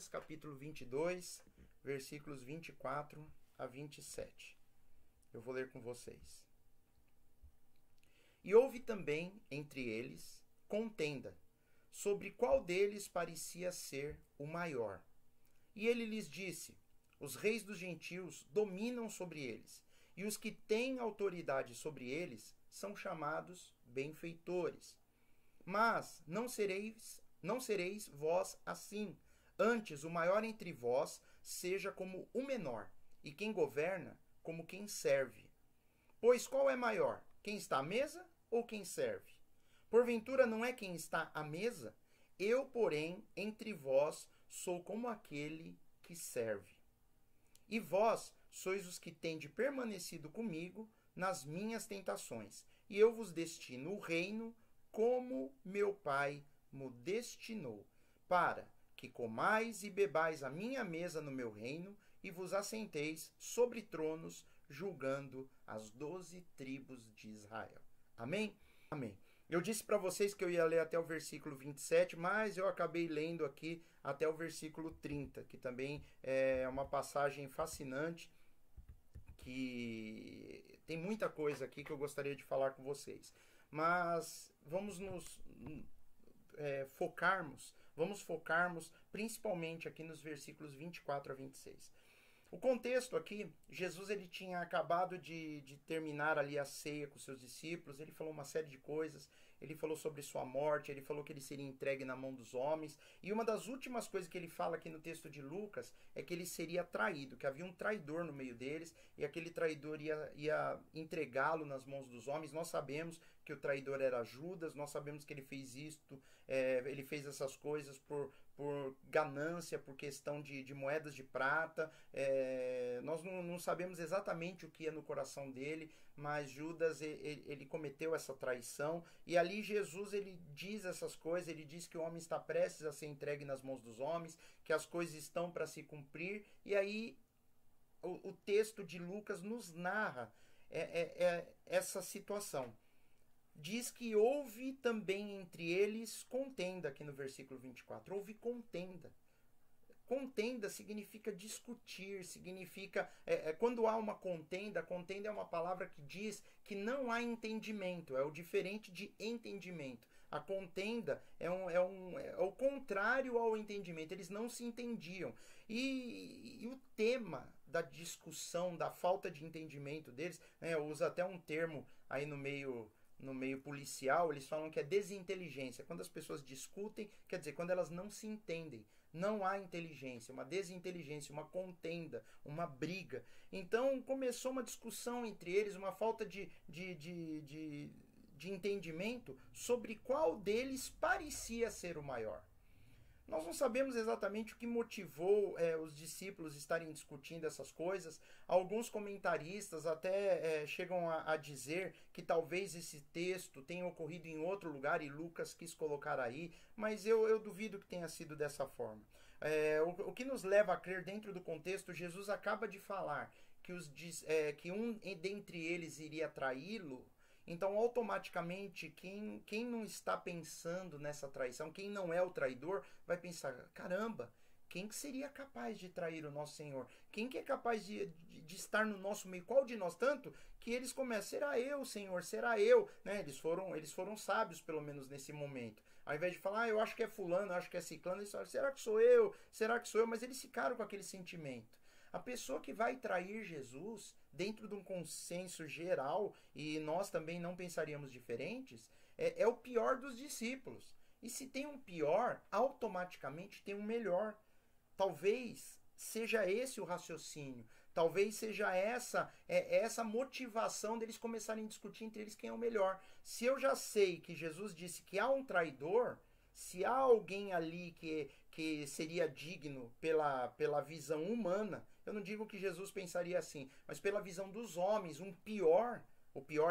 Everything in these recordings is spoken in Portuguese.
Lucas, capítulo 22, versículos 24 a 27. Eu vou ler com vocês. E houve também entre eles contenda, sobre qual deles parecia ser o maior. E ele lhes disse: os reis dos gentios dominam sobre eles, e os que têm autoridade sobre eles são chamados benfeitores. Mas não sereis vós assim. Antes, o maior entre vós seja como o menor, e quem governa, como quem serve. Pois qual é maior, quem está à mesa ou quem serve? Porventura não é quem está à mesa? Eu, porém, entre vós sou como aquele que serve. E vós sois os que tendes permanecido comigo nas minhas tentações, e eu vos destino o reino como meu Pai mo destinou, para que comais e bebais a minha mesa no meu reino, e vos assenteis sobre tronos, julgando as 12 tribos de Israel. Amém? Amém. Eu disse para vocês que eu ia ler até o versículo 27, mas eu acabei lendo aqui até o versículo 30, que também é uma passagem fascinante, que tem muita coisa aqui que eu gostaria de falar com vocês. Mas vamos focarmos principalmente aqui nos versículos 24 a 26. O contexto aqui, Jesus ele tinha acabado de terminar ali a ceia com seus discípulos, ele falou uma série de coisas, ele falou sobre sua morte, ele falou que ele seria entregue na mão dos homens, e uma das últimas coisas que ele fala aqui no texto de Lucas é que ele seria traído, que havia um traidor no meio deles, e aquele traidor ia entregá-lo nas mãos dos homens. Nós sabemos que o traidor era Judas, nós sabemos que ele fez isto, ele fez essas coisas por ganância, por questão de moedas de prata. Nós não sabemos exatamente o que ia no coração dele, mas Judas ele cometeu essa traição, e ali Jesus ele diz essas coisas, ele diz que o homem está prestes a ser entregue nas mãos dos homens, que as coisas estão para se cumprir, e aí o texto de Lucas nos narra essa situação. Diz que houve também entre eles contenda, aqui no versículo 24. Houve contenda. Contenda significa discutir, significa... quando há uma contenda, contenda é uma palavra que diz que não há entendimento, é o diferente de entendimento. A contenda é o contrário ao entendimento, eles não se entendiam. E o tema da discussão, da falta de entendimento deles, eu uso até um termo aí no meio policial, eles falam que é desinteligência. Quando as pessoas discutem, quer dizer, quando elas não se entendem. Não há inteligência, uma desinteligência, uma contenda, uma briga. Então começou uma discussão entre eles, uma falta de entendimento sobre qual deles parecia ser o maior. Nós não sabemos exatamente o que motivou os discípulos estarem discutindo essas coisas. Alguns comentaristas até chegam a dizer que talvez esse texto tenha ocorrido em outro lugar e Lucas quis colocar aí, mas eu duvido que tenha sido dessa forma. O que nos leva a crer dentro do contexto, Jesus acaba de falar que um dentre eles iria traí-lo. Então, automaticamente, quem não está pensando nessa traição, quem não é o traidor, vai pensar, caramba, quem que seria capaz de trair o nosso Senhor? Quem que é capaz de estar no nosso meio? Qual de nós? Tanto que eles começam, será eu, Senhor, será eu? Né? Eles foram sábios, pelo menos nesse momento. Ao invés de falar, eu acho que é fulano, eu acho que é ciclano, eles falam, será que sou eu? Será que sou eu? Mas eles ficaram com aquele sentimento. A pessoa que vai trair Jesus, dentro de um consenso geral, e nós também não pensaríamos diferentes, é o pior dos discípulos. E se tem um pior, automaticamente tem um melhor. Talvez seja esse o raciocínio. Talvez seja essa motivação deles começarem a discutir entre eles quem é o melhor. Se eu já sei que Jesus disse que há um traidor, se há alguém ali que seria digno pela visão humana, eu não digo que Jesus pensaria assim, mas pela visão dos homens, o pior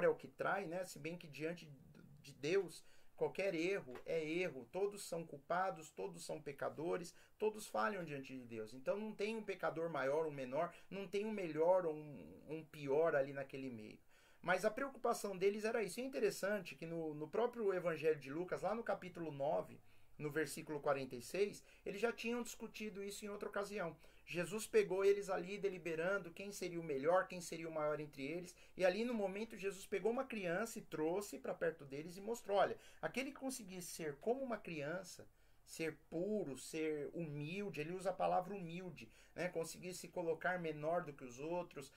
é o que trai, né? Se bem que diante de Deus, qualquer erro é erro, todos são culpados, todos são pecadores, todos falham diante de Deus. Então não tem um pecador maior ou menor, não tem um melhor ou um pior ali naquele meio. Mas a preocupação deles era isso. E é interessante que no próprio Evangelho de Lucas, lá no capítulo 9, no versículo 46, eles já tinham discutido isso em outra ocasião. Jesus pegou eles ali deliberando quem seria o melhor, quem seria o maior entre eles, e ali no momento Jesus pegou uma criança e trouxe para perto deles e mostrou, olha, aquele que conseguisse ser como uma criança, ser puro, ser humilde, ele usa a palavra humilde, né? Conseguir se colocar menor do que os outros,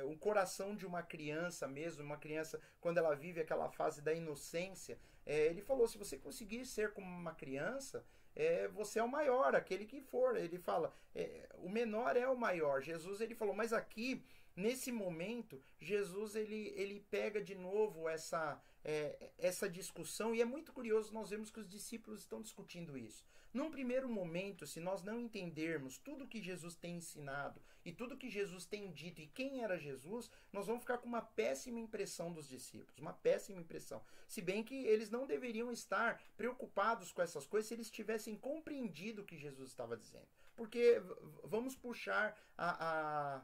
o coração de uma criança mesmo, uma criança quando ela vive aquela fase da inocência, ele falou, se você conseguir ser como uma criança, você é o maior, aquele que for. Ele fala, o menor é o maior. Jesus, ele falou, mas aqui, nesse momento, Jesus, ele pega de novo essa discussão, e é muito curioso, nós vemos que os discípulos estão discutindo isso. Num primeiro momento, se nós não entendermos tudo que Jesus tem ensinado e tudo que Jesus tem dito e quem era Jesus, nós vamos ficar com uma péssima impressão dos discípulos, uma péssima impressão. Se bem que eles não deveriam estar preocupados com essas coisas se eles tivessem compreendido o que Jesus estava dizendo. Porque vamos puxar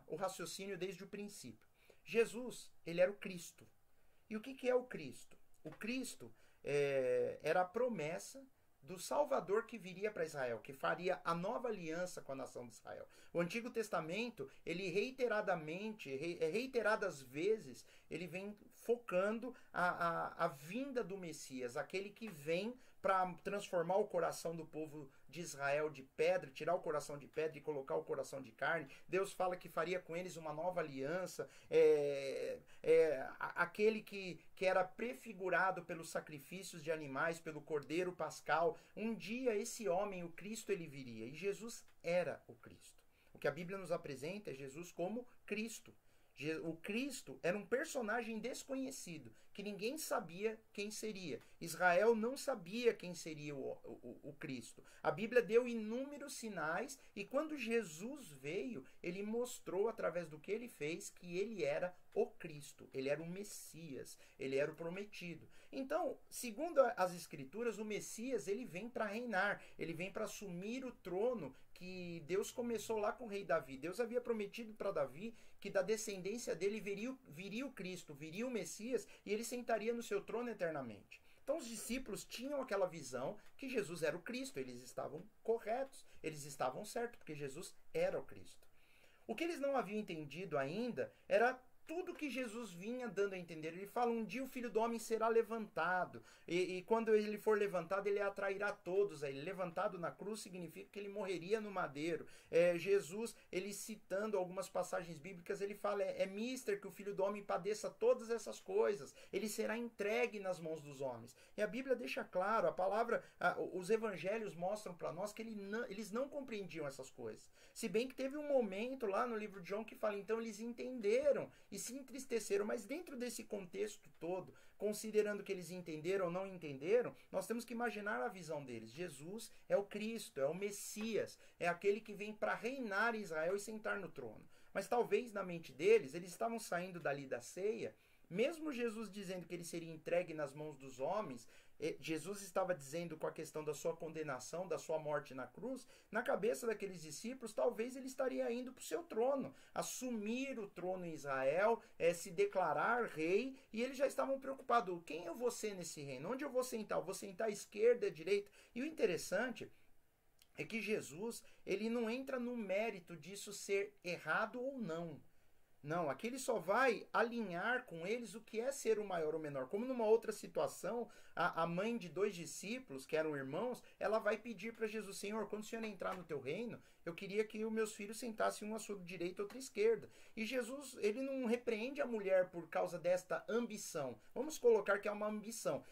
o raciocínio desde o princípio. Jesus, ele era o Cristo. E o que é o Cristo? O Cristo era a promessa do Salvador que viria para Israel, que faria a nova aliança com a nação de Israel. O Antigo Testamento, ele reiteradas vezes, ele vem focando a vinda do Messias, aquele que vem para transformar o coração do povo de Israel de pedra, tirar o coração de pedra e colocar o coração de carne. Deus fala que faria com eles uma nova aliança, aquele que era prefigurado pelos sacrifícios de animais, pelo cordeiro pascal. Um dia esse homem, o Cristo, ele viria, e Jesus era o Cristo. O que a Bíblia nos apresenta é Jesus como Cristo. O Cristo era um personagem desconhecido, que ninguém sabia quem seria. Israel não sabia quem seria o Cristo. A Bíblia deu inúmeros sinais, e quando Jesus veio, ele mostrou através do que ele fez que ele era o Cristo, ele era o Messias, ele era o prometido. Então, segundo as Escrituras, o Messias, ele vem para reinar, ele vem para assumir o trono que Deus começou lá com o rei Davi. Deus havia prometido para Davi que da descendência dele viria o Cristo, viria o Messias, e ele sentaria no seu trono eternamente. Então os discípulos tinham aquela visão que Jesus era o Cristo, eles estavam corretos, eles estavam certos, porque Jesus era o Cristo. O que eles não haviam entendido ainda era tudo que Jesus vinha dando a entender. Ele fala, um dia o Filho do Homem será levantado, e quando ele for levantado, ele atrairá todos a ele. Levantado na cruz significa que ele morreria no madeiro. Jesus, ele citando algumas passagens bíblicas, ele fala, mister que o Filho do Homem padeça todas essas coisas, ele será entregue nas mãos dos homens. E a Bíblia deixa claro, a palavra, os evangelhos mostram para nós que eles não compreendiam essas coisas. Se bem que teve um momento lá no livro de João que fala, então eles entenderam e se entristeceram, mas dentro desse contexto todo, considerando que eles entenderam ou não entenderam, nós temos que imaginar a visão deles. Jesus é o Cristo, é o Messias, é aquele que vem para reinar em Israel e sentar no trono. Mas talvez na mente deles, eles estavam saindo dali da ceia, mesmo Jesus dizendo que ele seria entregue nas mãos dos homens, Jesus estava dizendo com a questão da sua condenação, da sua morte na cruz, na cabeça daqueles discípulos, talvez ele estaria indo para o seu trono, assumir o trono em Israel, se declarar rei, e eles já estavam preocupados, quem eu vou ser nesse reino? Onde eu vou sentar? Eu vou sentar à esquerda, à direita? E o interessante é que Jesus, ele não entra no mérito disso ser errado ou não. Não, aqui ele só vai alinhar com eles o que é ser o maior ou menor. Como numa outra situação, a mãe de dois discípulos, que eram irmãos, ela vai pedir para Jesus, Senhor, quando o Senhor entrar no teu reino, eu queria que os meus filhos sentassem um à sua direita e outro à esquerda. E Jesus, ele não repreende a mulher por causa desta ambição. Vamos colocar que é uma ambição.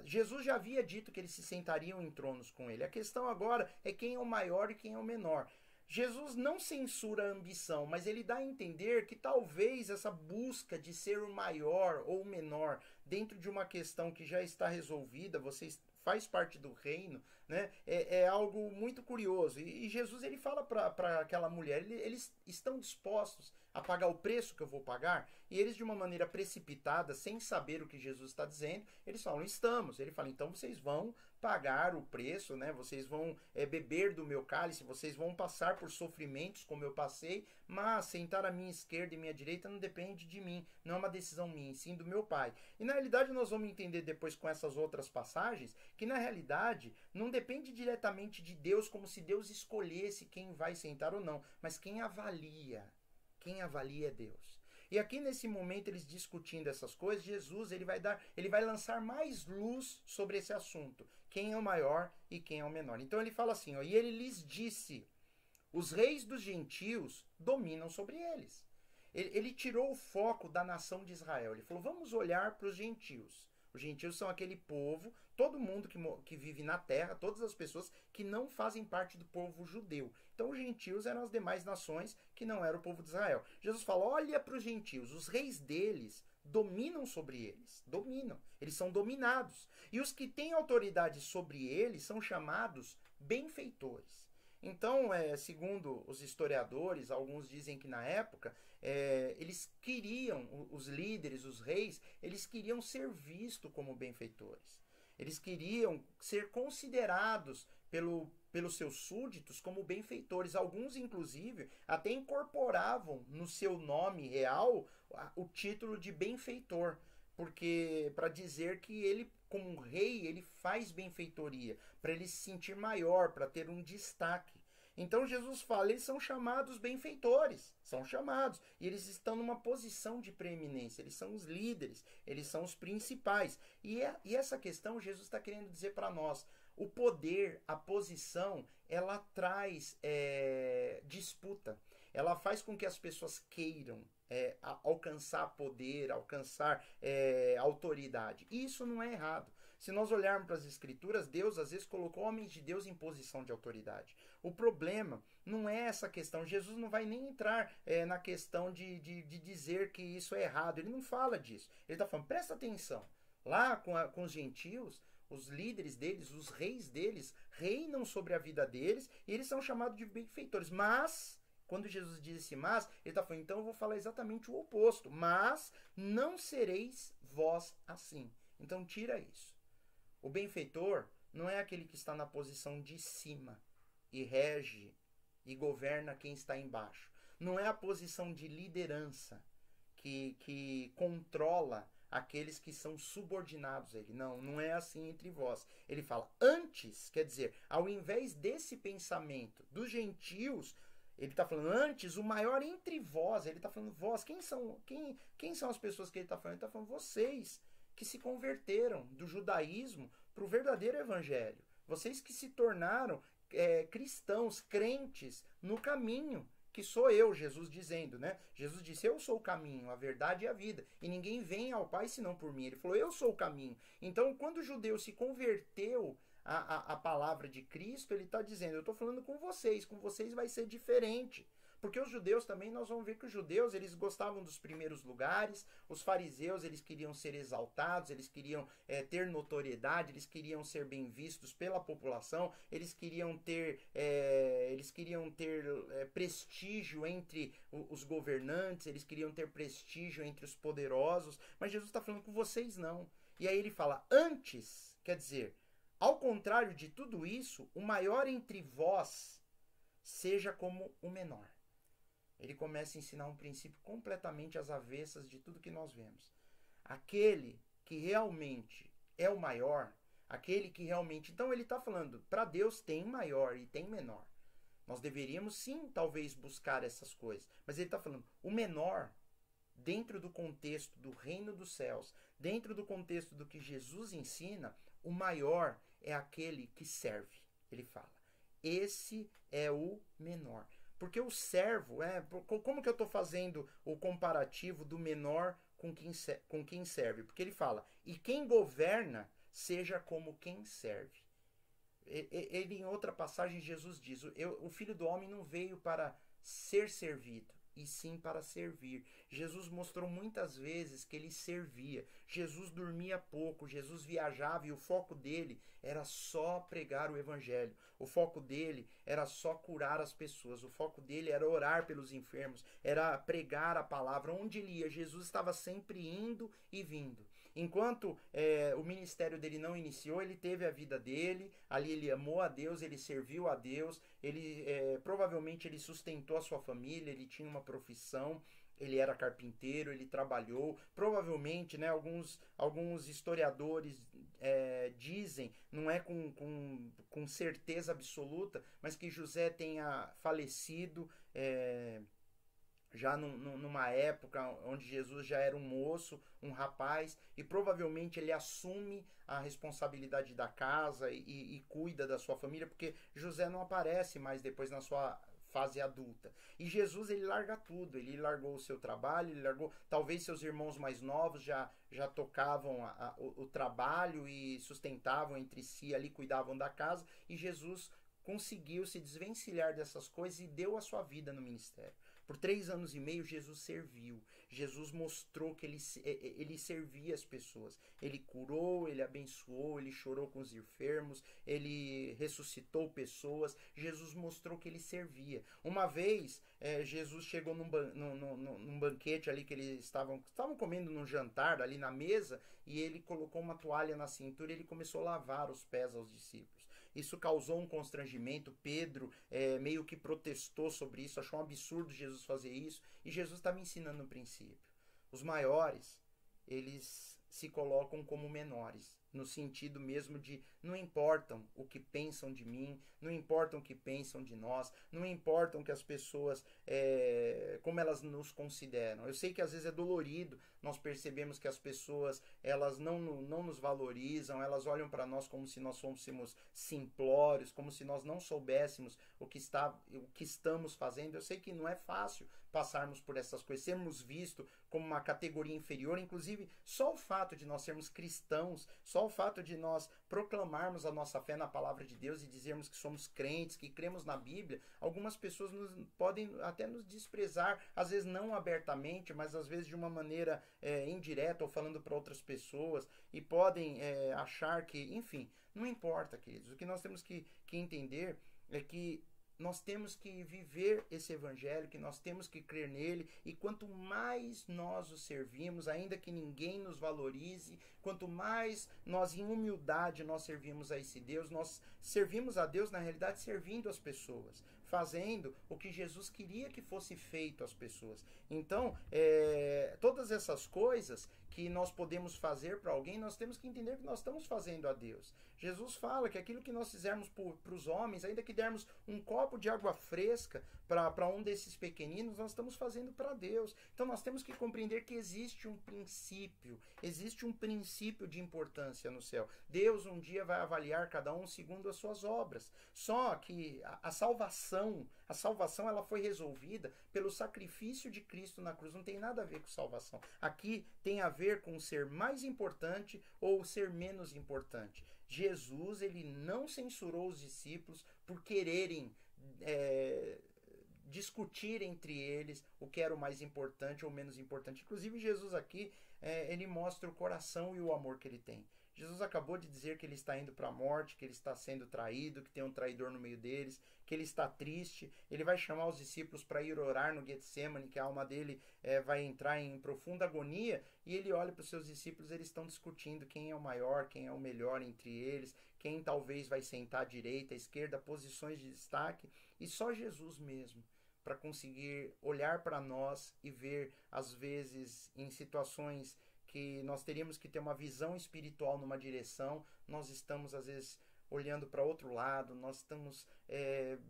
Jesus já havia dito que eles se sentariam em tronos com ele. A questão agora é quem é o maior e quem é o menor. Jesus não censura a ambição, mas ele dá a entender que talvez essa busca de ser o maior ou o menor dentro de uma questão que já está resolvida, você faz parte do reino, né? É algo muito curioso. E Jesus, ele fala para aquela mulher, eles estão dispostos a pagar o preço que eu vou pagar? E eles, de uma maneira precipitada, sem saber o que Jesus está dizendo, eles falam, estamos. Ele fala, então vocês vão pagar o preço, né? Vocês vão beber do meu cálice, vocês vão passar por sofrimentos como eu passei, mas sentar à minha esquerda e minha direita não depende de mim, não é uma decisão minha, sim do meu Pai. E na realidade nós vamos entender depois com essas outras passagens que na realidade não depende diretamente de Deus, como se Deus escolhesse quem vai sentar ou não, mas quem avalia é Deus. E aqui nesse momento eles discutindo essas coisas, Jesus ele vai lançar mais luz sobre esse assunto, quem é o maior e quem é o menor. Então ele fala assim, ó, e ele lhes disse: os reis dos gentios dominam sobre eles. Ele tirou o foco da nação de Israel. Ele falou, vamos olhar para os gentios. Os gentios são aquele povo, todo mundo que vive na terra, todas as pessoas que não fazem parte do povo judeu. Então os gentios eram as demais nações que não eram o povo de Israel. Jesus fala, olha para os gentios, os reis deles dominam sobre eles. Dominam. Eles são dominados. E os que têm autoridade sobre eles são chamados benfeitores. Então, segundo os historiadores, alguns dizem que na época, eles queriam, os líderes, os reis, eles queriam ser vistos como benfeitores. Eles queriam ser considerados pelos seus súditos como benfeitores. Alguns, inclusive, até incorporavam no seu nome real o título de benfeitor, porque para dizer que ele, como um rei, ele faz benfeitoria, para ele se sentir maior, para ter um destaque. Então Jesus fala, eles são chamados benfeitores, são chamados, e eles estão numa posição de preeminência, eles são os líderes, eles são os principais. E essa questão Jesus está querendo dizer para nós, o poder, a posição, ela traz disputa, ela faz com que as pessoas queiram alcançar poder, alcançar autoridade. E isso não é errado. Se nós olharmos para as escrituras, Deus às vezes colocou homens de Deus em posição de autoridade. O problema não é essa questão. Jesus não vai nem entrar na questão de dizer que isso é errado. Ele não fala disso. Ele está falando, presta atenção. Lá com os gentios, os líderes deles, os reis deles, reinam sobre a vida deles e eles são chamados de benfeitores. Mas, quando Jesus diz esse mas, ele está falando, então eu vou falar exatamente o oposto. Mas não sereis vós assim. Então tira isso. O benfeitor não é aquele que está na posição de cima e rege e governa quem está embaixo. Não é a posição de liderança que controla aqueles que são subordinados a ele. Não é assim entre vós. Ele fala, antes, quer dizer, ao invés desse pensamento dos gentios, ele está falando, antes, o maior entre vós. Ele está falando, vós, quem são as pessoas que ele está falando? Ele está falando, vocês que se converteram do judaísmo para o verdadeiro evangelho. Vocês que se tornaram cristãos, crentes no caminho, que sou eu, Jesus dizendo, né? Jesus disse, eu sou o caminho, a verdade e a vida, e ninguém vem ao Pai senão por mim. Ele falou, eu sou o caminho. Então, quando o judeu se converteu à palavra de Cristo, ele está dizendo, eu estou falando com vocês vai ser diferente. Porque os judeus também, nós vamos ver que os judeus, eles gostavam dos primeiros lugares, os fariseus, eles queriam ser exaltados, eles queriam ter notoriedade, eles queriam ser bem vistos pela população, eles queriam ter prestígio entre os governantes, eles queriam ter prestígio entre os poderosos, mas Jesus está falando com vocês não. E aí ele fala, antes, quer dizer, ao contrário de tudo isso, o maior entre vós seja como o menor. Ele começa a ensinar um princípio completamente às avessas de tudo que nós vemos. Aquele que realmente é o maior, aquele que realmente... Então ele está falando, para Deus tem maior e tem menor. Nós deveríamos sim, talvez, buscar essas coisas. Mas ele está falando, o menor, dentro do contexto do reino dos céus, dentro do contexto do que Jesus ensina, o maior é aquele que serve. Ele fala, esse é o menor. Porque o servo, como que eu estou fazendo o comparativo do menor com quem serve? Porque ele fala, e quem governa, seja como quem serve. Ele, em outra passagem, Jesus diz, o Filho do Homem não veio para ser servido, e sim para servir. Jesus mostrou muitas vezes que ele servia. Jesus dormia pouco, Jesus viajava e o foco dele era só pregar o evangelho. O foco dele era só curar as pessoas. O foco dele era orar pelos enfermos, era pregar a palavra. Onde ele ia, Jesus estava sempre indo e vindo. Enquanto o ministério dele não iniciou, ele teve a vida dele, ali ele amou a Deus, ele serviu a Deus, ele provavelmente ele sustentou a sua família, ele tinha uma profissão, ele era carpinteiro, ele trabalhou, provavelmente, né, alguns historiadores dizem, não é com certeza absoluta, mas que José tenha falecido já numa época onde Jesus já era um moço, um rapaz, e provavelmente ele assume a responsabilidade da casa e cuida da sua família, porque José não aparece mais depois na sua fase adulta. E Jesus, ele larga tudo, ele largou o seu trabalho, ele largou, talvez seus irmãos mais novos já tocavam o trabalho e sustentavam entre si ali, cuidavam da casa, e Jesus conseguiu se desvencilhar dessas coisas e deu a sua vida no ministério. Por 3 anos e meio, Jesus serviu. Jesus mostrou que ele servia as pessoas. Ele curou, ele abençoou, ele chorou com os enfermos, ele ressuscitou pessoas. Jesus mostrou que ele servia. Uma vez, Jesus chegou num banquete ali que eles estavam comendo num jantar ali na mesa, e ele colocou uma toalha na cintura e ele começou a lavar os pés aos discípulos. Isso causou um constrangimento. Pedro meio que protestou sobre isso, achou um absurdo Jesus fazer isso. E Jesus estava ensinando no princípio. Os maiores, eles se colocam como menores, no sentido mesmo de não importam o que pensam de mim, não importam o que pensam de nós, não importam que as pessoas, como elas nos consideram. Eu sei que às vezes é dolorido, nós percebemos que as pessoas, elas não nos valorizam, elas olham para nós como se nós fôssemos simplórios, como se nós não soubéssemos o que estamos fazendo. Eu sei que não é fácil passarmos por essas coisas, sermos vistos como uma categoria inferior. Inclusive, só o fato de nós sermos cristãos, só o fato de nós proclamarmos a nossa fé na palavra de Deus e dizermos que somos crentes, que cremos na Bíblia, algumas pessoas podem até nos desprezar, às vezes não abertamente, mas às vezes de uma maneira indireta ou falando para outras pessoas, e podem achar que, enfim, não importa, queridos. O que nós temos que entender é que nós temos que viver esse evangelho, que nós temos que crer nele, e quanto mais nós o servimos, ainda que ninguém nos valorize, quanto mais nós em humildade nós servimos a esse Deus, nós servimos a Deus na realidade servindo as pessoas, fazendo o que Jesus queria que fosse feito às pessoas. Então, todas essas coisas que nós podemos fazer para alguém, nós temos que entender que nós estamos fazendo a Deus. Jesus fala que aquilo que nós fizermos para os homens, ainda que dermos um copo de água fresca para um desses pequeninos, nós estamos fazendo para Deus. Então nós temos que compreender que existe um princípio de importância no céu. Deus um dia vai avaliar cada um segundo as suas obras. Só que a salvação ela foi resolvida pelo sacrifício de Cristo na cruz. Não tem nada a ver com salvação. Aqui tem a ver com ser mais importante ou ser menos importante. Jesus, ele não censurou os discípulos por quererem discutir entre eles o que era o mais importante ou menos importante. Inclusive, Jesus aqui, ele mostra o coração e o amor que ele tem. Jesus acabou de dizer que ele está indo para a morte, que ele está sendo traído, que tem um traidor no meio deles, que ele está triste. Ele vai chamar os discípulos para ir orar no Getsemane, que a alma dele vai entrar em profunda agonia, e ele olha para os seus discípulos, eles estão discutindo quem é o maior, quem é o melhor entre eles, quem talvez vai sentar à direita, à esquerda, posições de destaque, e só Jesus mesmo, para conseguir olhar para nós e ver, às vezes, em situações que nós teríamos que ter uma visão espiritual numa direção, nós estamos às vezes olhando para outro lado, nós estamos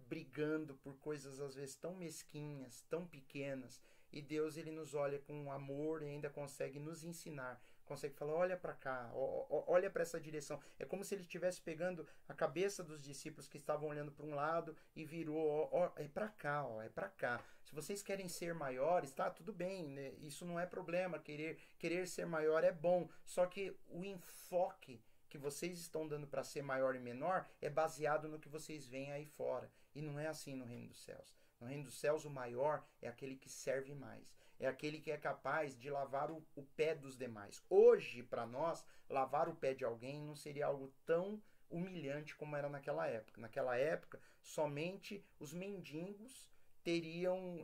brigando por coisas às vezes tão mesquinhas, tão pequenas, e Deus, ele nos olha com amor e ainda consegue nos ensinar, consegue falar, olha para cá, olha para essa direção. É como se ele estivesse pegando a cabeça dos discípulos que estavam olhando para um lado e virou, é para cá, é para cá. Se vocês querem ser maiores, tá, tudo bem, né? Isso não é problema, querer ser maior é bom, só que o enfoque que vocês estão dando para ser maior e menor é baseado no que vocês veem aí fora, e não é assim no reino dos céus. No reino dos céus, o maior é aquele que serve mais. É aquele que é capaz de lavar o pé dos demais. Hoje, para nós, lavar o pé de alguém não seria algo tão humilhante como era naquela época. Naquela época, somente os mendigos teriam,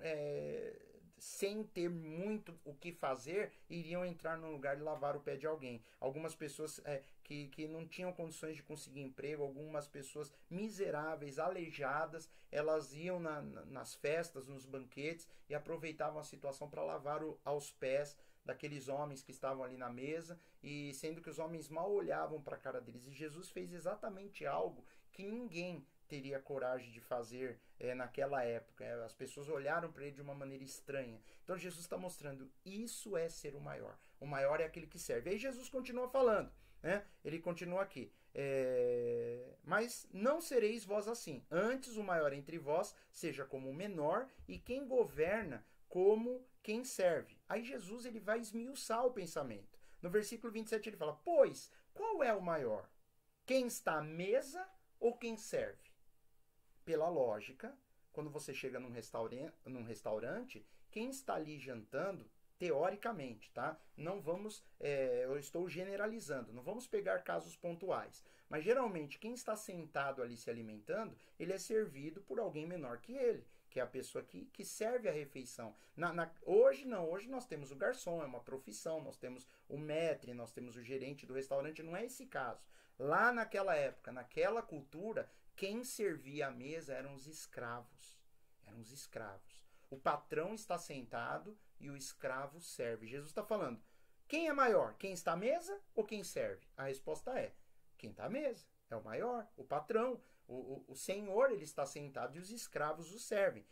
sem ter muito o que fazer, iriam entrar no lugar e lavar o pé de alguém. Algumas pessoas que não tinham condições de conseguir emprego, algumas pessoas miseráveis, aleijadas, elas iam nas festas, nos banquetes e aproveitavam a situação para lavar aos pés daqueles homens que estavam ali na mesa, e sendo que os homens mal olhavam para a cara deles. E Jesus fez exatamente algo que ninguém teria coragem de fazer naquela época. As pessoas olharam para ele de uma maneira estranha. Então Jesus está mostrando, isso é ser o maior. O maior é aquele que serve. Aí Jesus continua falando, né? Ele continua aqui. Mas não sereis vós assim. Antes o maior entre vós seja como o menor, e quem governa como quem serve. Aí Jesus ele vai esmiuçar o pensamento. No versículo 27 ele fala, pois, qual é o maior? Quem está à mesa ou quem serve? Pela lógica, quando você chega num restaurante, quem está ali jantando, teoricamente, tá? Não vamos, eu estou generalizando, não vamos pegar casos pontuais. Mas geralmente quem está sentado ali se alimentando, ele é servido por alguém menor que ele, que é a pessoa que serve a refeição. Hoje não, hoje nós temos o garçom, é uma profissão, nós temos o maître, nós temos o gerente do restaurante, não é esse caso. Lá naquela época, naquela cultura, quem servia à mesa eram os escravos. Eram os escravos. O patrão está sentado e o escravo serve. Jesus está falando, quem é maior? Quem está à mesa ou quem serve? A resposta é, quem está à mesa. É o maior, o patrão. O senhor, ele está sentado e os escravos o servem.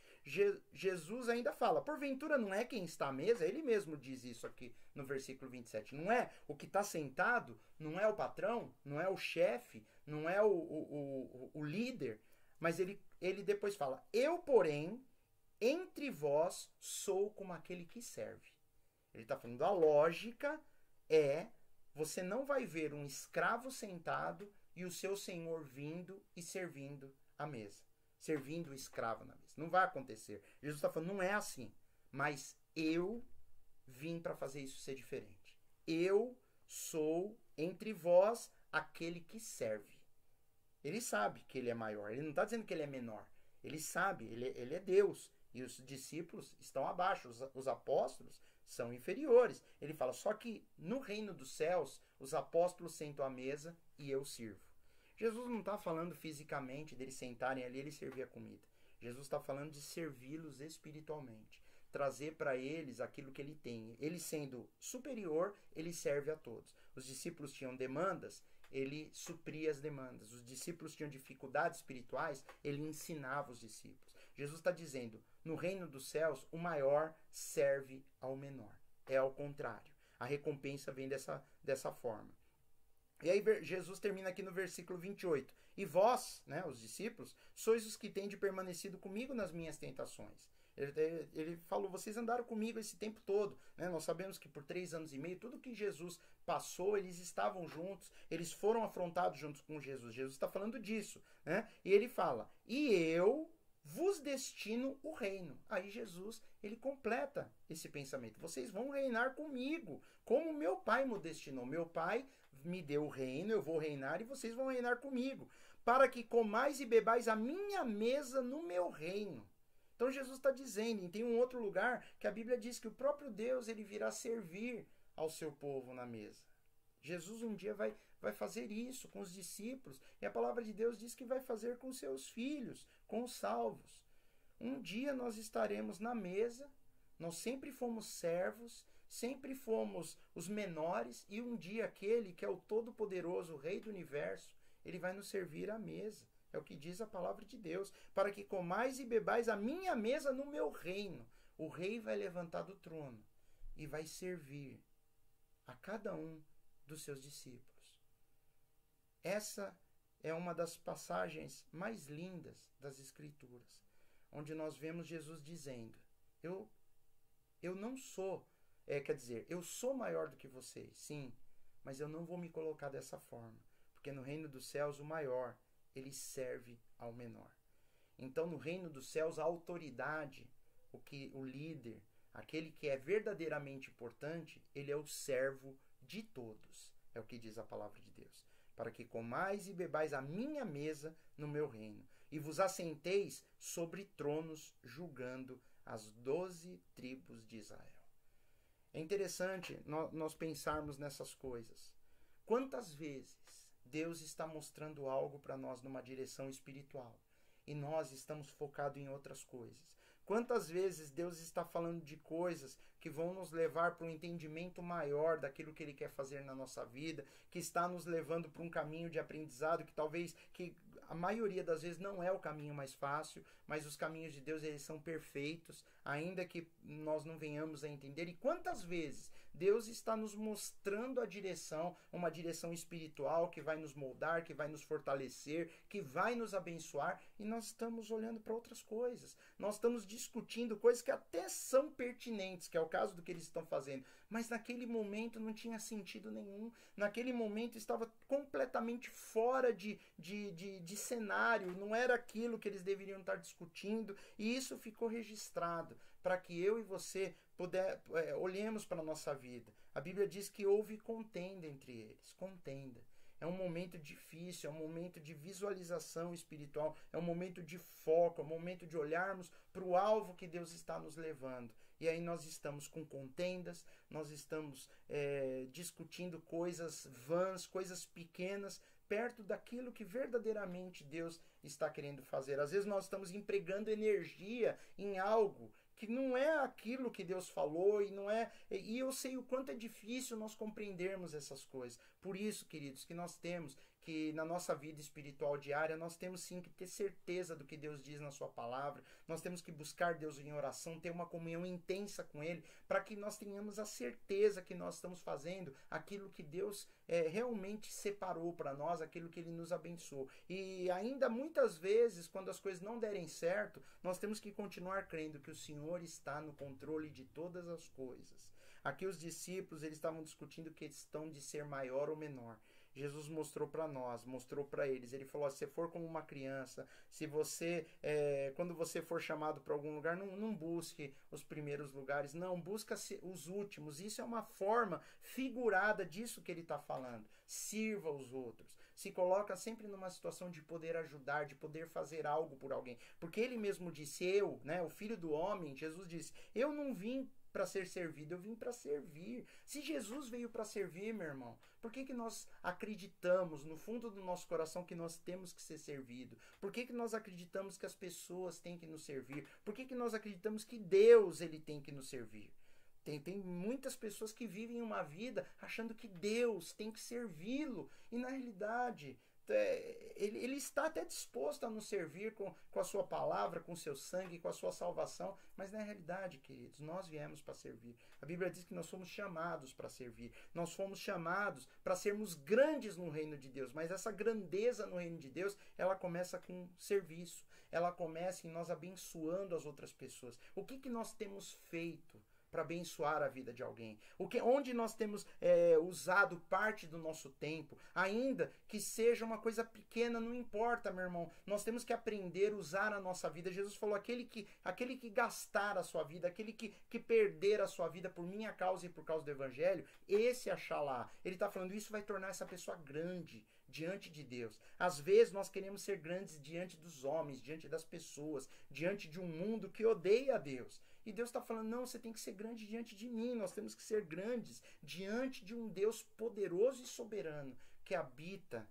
Jesus ainda fala, porventura não é quem está à mesa? Ele mesmo diz isso aqui no versículo 27. Não é o que está sentado, não é o patrão, não é o chefe, não é o líder, mas ele depois fala, eu, porém, entre vós sou como aquele que serve. Ele está falando, a lógica você não vai ver um escravo sentado e o seu senhor vindo e servindo a mesa. Servindo o escravo na mesa. Não vai acontecer. Jesus está falando, não é assim. Mas eu vim para fazer isso ser diferente. Eu sou entre vós aquele que serve. Ele sabe que ele é maior. Ele não está dizendo que ele é menor. Ele sabe, ele é Deus. E os discípulos estão abaixo. Os apóstolos são inferiores. Ele fala, só que no reino dos céus, os apóstolos sentam à mesa e eu sirvo. Jesus não está falando fisicamente deles sentarem ali e ele servir a comida. Jesus está falando de servi-los espiritualmente. Trazer para eles aquilo que ele tem. Ele sendo superior, ele serve a todos. Os discípulos tinham demandas, ele supria as demandas. Os discípulos tinham dificuldades espirituais, ele ensinava os discípulos. Jesus está dizendo, no reino dos céus, o maior serve ao menor. É ao contrário. A recompensa vem dessa forma. E aí Jesus termina aqui no versículo 28. E vós, né, os discípulos, sois os que tende permanecido comigo nas minhas tentações. Ele falou, vocês andaram comigo esse tempo todo. Né? Nós sabemos que por 3 anos e meio, tudo que Jesus passou, eles estavam juntos, eles foram afrontados juntos com Jesus. Jesus está falando disso. Né? E ele fala, e eu vos destino o reino. Aí Jesus, ele completa esse pensamento. Vocês vão reinar comigo, como meu pai me destinou. Meu pai me deu o reino, eu vou reinar e vocês vão reinar comigo, para que comais e bebais a minha mesa no meu reino. Então Jesus está dizendo, e tem um outro lugar que a Bíblia diz que o próprio Deus ele virá servir ao seu povo na mesa. Jesus um dia vai fazer isso com os discípulos, e a palavra de Deus diz que vai fazer com seus filhos, com os salvos. Um dia nós estaremos na mesa, nós sempre fomos servos, sempre fomos os menores, e um dia aquele que é o Todo-Poderoso, o Rei do Universo, ele vai nos servir à mesa. É o que diz a palavra de Deus. Para que comais e bebais a minha mesa no meu reino. O rei vai levantar do trono e vai servir a cada um dos seus discípulos. Essa é uma das passagens mais lindas das Escrituras, onde nós vemos Jesus dizendo, eu não sou, eu sou maior do que vocês, sim, mas eu não vou me colocar dessa forma, porque no reino dos céus o maior, ele serve ao menor. Então, no reino dos céus, a autoridade, o líder, aquele que é verdadeiramente importante, ele é o servo de todos. É o que diz a palavra de Deus. Para que comais e bebais a minha mesa no meu reino, e vos assenteis sobre tronos, julgando as 12 tribos de Israel. É interessante nós pensarmos nessas coisas. Quantas vezes Deus está mostrando algo para nós numa direção espiritual e nós estamos focados em outras coisas? Quantas vezes Deus está falando de coisas que vão nos levar para um entendimento maior daquilo que Ele quer fazer na nossa vida, que está nos levando para um caminho de aprendizado que talvez, que a maioria das vezes não é o caminho mais fácil, mas os caminhos de Deus, eles são perfeitos, ainda que nós não venhamos a entender. E quantas vezes Deus está nos mostrando a direção, uma direção espiritual que vai nos moldar, que vai nos fortalecer, que vai nos abençoar, e nós estamos olhando para outras coisas. Nós estamos discutindo coisas que até são pertinentes, que é o caso do que eles estão fazendo, mas naquele momento não tinha sentido nenhum. Naquele momento estava completamente fora de cenário, não era aquilo que eles deveriam estar discutindo, e isso ficou registrado para que eu e você olhemos para a nossa vida. A Bíblia diz que houve contenda entre eles, contenda. É um momento difícil, é um momento de visualização espiritual, é um momento de foco, é um momento de olharmos para o alvo que Deus está nos levando. E aí nós estamos com contendas, nós estamos discutindo coisas vãs, coisas pequenas, perto daquilo que verdadeiramente Deus está querendo fazer. Às vezes nós estamos empregando energia em algo que não é aquilo que Deus falou e não é. E eu sei o quanto é difícil nós compreendermos essas coisas. Por isso, queridos, que nós temos que na nossa vida espiritual diária, nós temos sim que ter certeza do que Deus diz na sua palavra. Nós temos que buscar Deus em oração, ter uma comunhão intensa com Ele, para que nós tenhamos a certeza que nós estamos fazendo aquilo que Deus realmente separou para nós, aquilo que Ele nos abençoou. E ainda muitas vezes, quando as coisas não derem certo, nós temos que continuar crendo que o Senhor está no controle de todas as coisas. Aqui os discípulos, eles estavam discutindo questão de ser maior ou menor. Jesus mostrou para nós, mostrou para eles. Ele falou: se você for como uma criança, se você, quando você for chamado para algum lugar, não busque os primeiros lugares, não, busca os últimos. Isso é uma forma figurada disso que ele está falando. Sirva os outros. Se coloca sempre numa situação de poder ajudar, de poder fazer algo por alguém. Porque ele mesmo disse, o Filho do Homem, Jesus disse, eu não vim para ser servido, eu vim para servir. Se Jesus veio para servir, meu irmão, por que nós acreditamos no fundo do nosso coração que nós temos que ser servido? Por que nós acreditamos que as pessoas têm que nos servir? Por que nós acreditamos que Deus ele tem que nos servir? Tem muitas pessoas que vivem uma vida achando que Deus tem que servi-lo, e na realidade ele está até disposto a nos servir com a sua palavra, com o seu sangue, com a sua salvação, mas na realidade, queridos, nós viemos para servir. A Bíblia diz que nós somos chamados para servir, nós fomos chamados para sermos grandes no reino de Deus, mas essa grandeza no reino de Deus, ela começa com serviço, ela começa em nós abençoando as outras pessoas. O que nós temos feito para abençoar a vida de alguém? Onde nós temos usado parte do nosso tempo, ainda que seja uma coisa pequena, não importa, meu irmão, nós temos que aprender a usar a nossa vida. Jesus falou, aquele que gastar a sua vida, aquele que perder a sua vida por minha causa e por causa do evangelho, esse achará. Ele está falando, isso vai tornar essa pessoa grande diante de Deus. Às vezes nós queremos ser grandes diante dos homens, diante das pessoas, diante de um mundo que odeia a Deus. E Deus está falando, não, você tem que ser grande diante de mim, nós temos que ser grandes diante de um Deus poderoso e soberano, que habita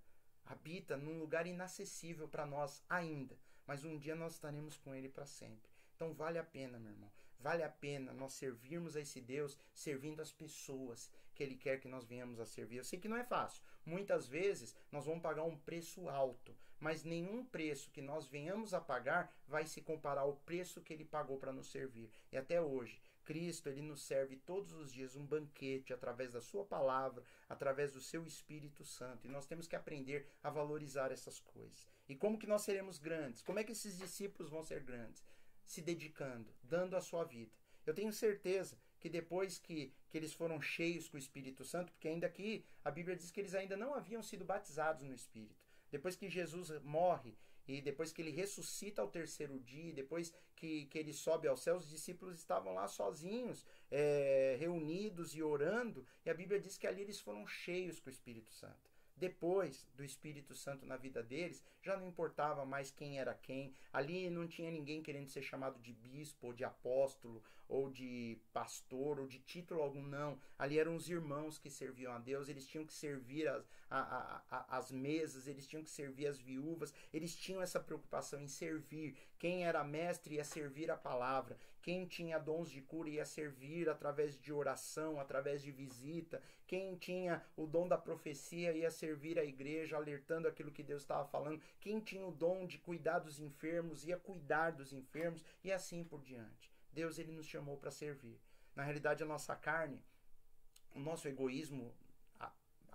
num lugar inacessível para nós ainda, mas um dia nós estaremos com Ele para sempre. Então vale a pena, meu irmão, vale a pena nós servirmos a esse Deus, servindo as pessoas que Ele quer que nós venhamos a servir. Eu sei que não é fácil, muitas vezes nós vamos pagar um preço alto, mas nenhum preço que nós venhamos a pagar vai se comparar ao preço que Ele pagou para nos servir. E até hoje, Cristo, Ele nos serve todos os dias um banquete através da sua palavra, através do seu Espírito Santo. E nós temos que aprender a valorizar essas coisas. E como que nós seremos grandes? Como é que esses discípulos vão ser grandes? Se dedicando, dando a sua vida. Eu tenho certeza que depois que eles foram cheios com o Espírito Santo, porque ainda aqui a Bíblia diz que eles ainda não haviam sido batizados no Espírito. Depois que Jesus morre E depois que ele ressuscita ao terceiro dia, depois que ele sobe aos céus, os discípulos estavam lá sozinhos, reunidos e orando, e a Bíblia diz que ali eles foram cheios com o Espírito Santo. Depois do Espírito Santo na vida deles, já não importava mais quem era quem. Ali não tinha ninguém querendo ser chamado de bispo, ou de apóstolo, ou de pastor, ou de título algum, não. Ali eram os irmãos que serviam a Deus, eles tinham que servir as mesas, eles tinham que servir as viúvas, eles tinham essa preocupação em servir. Quem era mestre ia servir a palavra, quem tinha dons de cura ia servir através de oração, através de visita, quem tinha o dom da profecia ia servir a igreja, alertando aquilo que Deus estava falando, quem tinha o dom de cuidar dos enfermos ia cuidar dos enfermos, e assim por diante. Deus, ele nos chamou para servir. Na realidade, a nossa carne, o nosso egoísmo,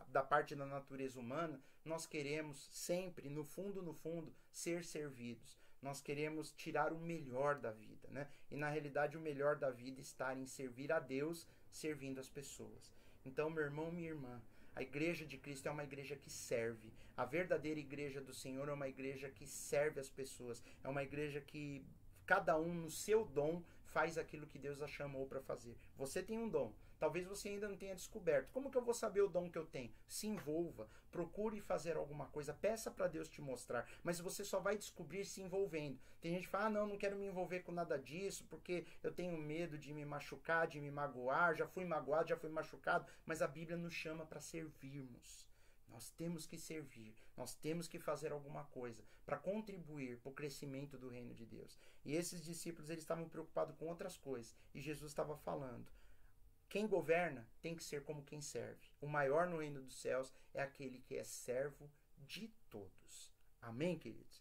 da parte da natureza humana, nós queremos sempre, no fundo, ser servidos. Nós queremos tirar o melhor da vida, né? E na realidade o melhor da vida está em servir a Deus, servindo as pessoas. Então, meu irmão, minha irmã, a igreja de Cristo é uma igreja que serve. A verdadeira igreja do Senhor é uma igreja que serve as pessoas. É uma igreja que cada um no seu dom faz aquilo que Deus a chamou para fazer. Você tem um dom. Talvez você ainda não tenha descoberto. Como que eu vou saber o dom que eu tenho? Se envolva, procure fazer alguma coisa, peça para Deus te mostrar, mas você só vai descobrir se envolvendo. Tem gente que fala, não quero me envolver com nada disso, porque eu tenho medo de me machucar, de me magoar, já fui magoado, já fui machucado, mas a Bíblia nos chama para servirmos. Nós temos que servir, nós temos que fazer alguma coisa para contribuir para o crescimento do reino de Deus. E esses discípulos, eles estavam preocupados com outras coisas, e Jesus estava falando, quem governa tem que ser como quem serve. O maior no reino dos céus é aquele que é servo de todos. Amém, queridos?